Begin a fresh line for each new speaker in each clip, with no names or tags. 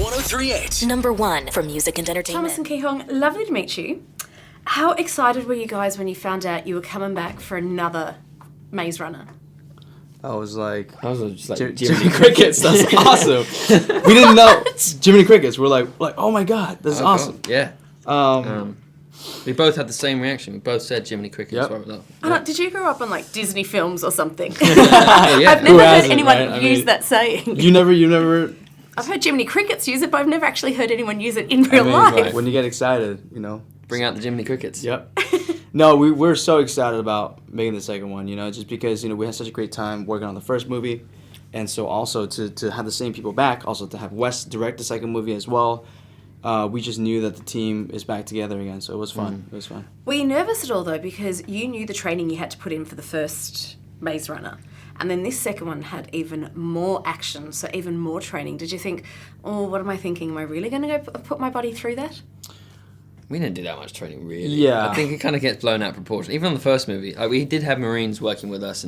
103.8.
Number 1 for music and entertainment.
Thomas and Ki Hong, lovely to meet you. How excited were you guys when you found out you were coming back for another Maze Runner?
I was just like
Jiminy Crickets. That's awesome. We didn't know Jiminy Crickets. We're like, oh my god, this is awesome.
God. Yeah. We both had the same reaction. We both said Jiminy Crickets.
Yep.
Right with that.
Did you grow up on like Disney films or something?
Yeah.
I've never heard
hasn't,
anyone
right? I
use
mean,
that saying.
You never.
I've heard Jiminy Crickets use it, but I've never actually heard anyone use it in real life.
right.
When you get excited,
Bring out the Jiminy Crickets.
Yep. No, we're so excited about making the second one, just because, we had such a great time working on the first movie. And so also to have the same people back, also to have Wes direct the second movie as well. We just knew that the team is back together again, so it was fun. It was fun.
Were you nervous at all, though, because you knew the training you had to put in for the first Maze Runner, and then this second one had even more action, so even more training. Did you think, oh, what am I thinking? Am I really going to go put my body through that?
We didn't do that much training, really.
Yeah.
I think it kind of gets blown out of proportion. Even on the first movie, we did have Marines working with us,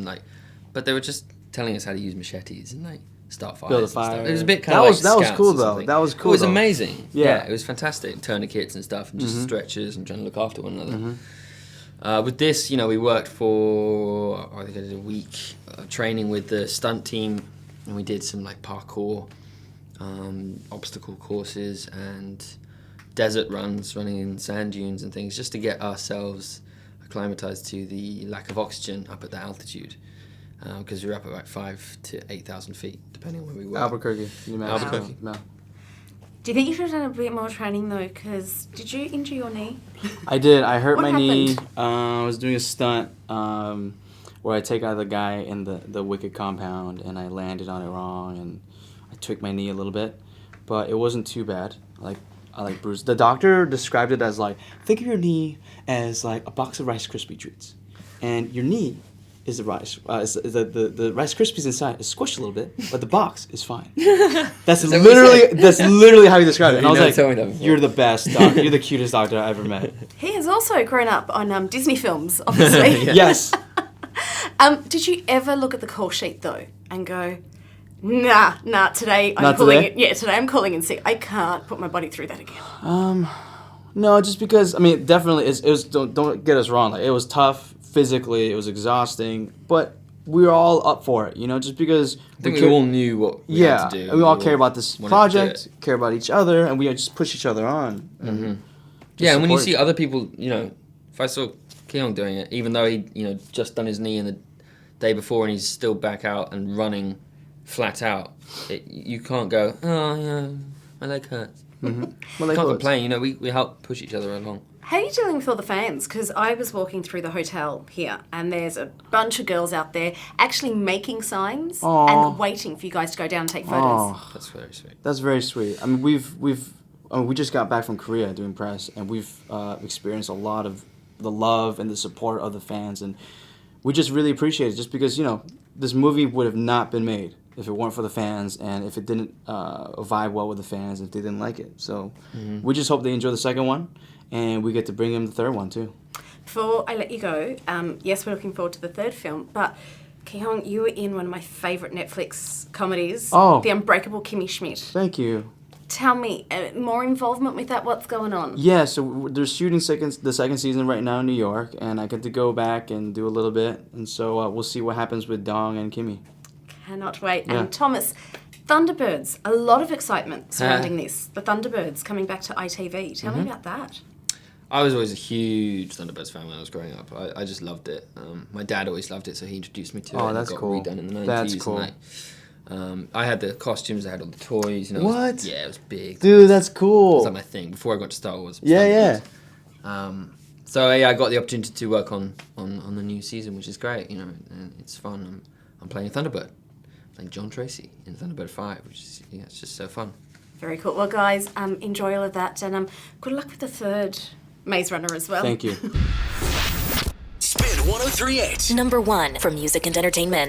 but they were just telling us how to use machetes and start fires.
Build a
and stuff.
fire.
It was a bit kind of
That was
Scouts
cool
or
though.
something.
That was cool.
It was
though.
amazing.
Yeah.
It was fantastic. Tourniquets and stuff, and just stretchers and trying to look after one another. With this, we worked for I think I did a week training with the stunt team, and we did some parkour, obstacle courses, and desert runs, running in sand dunes and things, just to get ourselves acclimatized to the lack of oxygen up at that altitude. Because we were up at about 5,000 to 8,000 feet, depending on where we were.
Albuquerque. New Mexico.
Albuquerque.
No.
Do you think you should have done a bit more training, though? Because did you injure your knee?
I did. I hurt
What
my knee.
happened?
I was doing a stunt where I take out the guy in the Wicked compound, and I landed on it wrong, and I tweaked my knee a little bit, but it wasn't too bad. I bruised. The doctor described it as think of your knee as a box of Rice Krispie treats, and your knee is the rice. The Rice Krispies inside is squished a little bit, but the box is fine. That's literally how he described it. And I was
told me that before.
"You're the best doctor. You're the cutest doctor I ever met."
He has also grown up on Disney films, obviously.
Yes.
Did you ever look at the call sheet, though, and go, nah, today I'm
Not
calling
today?
it. Yeah, today I'm calling in sick. I can't put my body through that again.
No, just because definitely it was. Don't get us wrong. It was tough physically. It was exhausting, but we were all up for it. Just because
I think we all knew what we had to do.
and we all care about this
wanted to do
project,
it.
care about each other, and we just push each other on.
Yeah, and when you
support
see other people, if I saw Ki Hong doing it, even though he, just done his knee in the day before and he's still back out and running flat out, you can't go, oh, yeah, my leg hurts.
Well,
Can't complain, we help push each other along.
How are you dealing with all the fans? Because I was walking through the hotel here, and there's a bunch of girls out there actually making signs and waiting for you guys to go down and take photos.
That's very sweet.
That's very sweet. We just got back from Korea doing press, and we've experienced a lot of the love and the support of the fans, and we just really appreciate it. Just because this movie would have not been made if it weren't for the fans, and if it didn't vibe well with the fans, if they didn't like it. So we just hope they enjoy the second one, and we get to bring them the third one too.
Before I let you go, yes, we're looking forward to the third film, but Ki Hong, you were in one of my favourite Netflix comedies, The Unbreakable Kimmy Schmidt.
Thank you.
Tell me, more involvement with that? What's going on?
Yeah, so they're shooting the second season right now in New York, and I get to go back and do a little bit, and so we'll see what happens with Dong and Kimmy.
Cannot wait.
Yeah.
And Thomas, Thunderbirds, a lot of excitement surrounding this. The Thunderbirds coming back to ITV. Tell me about that.
I was always a huge Thunderbirds fan when I was growing up. I just loved it. My dad always loved it, so he introduced me to it.
Oh,
and
that's
it got
cool.
redone in the 90s.
That's cool.
And I had the costumes, I had all the toys.
What?
It was big.
Dude, that's
It
cool.
was like my thing. Before I got to Star Wars.
Yeah.
So I got the opportunity to work on the new season, which is great, and it's fun. I'm playing a Thunderbird, playing John Tracy in Thunderbird 5, which is it's just so fun.
Very cool. Well, guys, enjoy all of that, and good luck with the third Maze Runner as well.
Thank you.
Spin 103.8.
Number 1 for music and entertainment.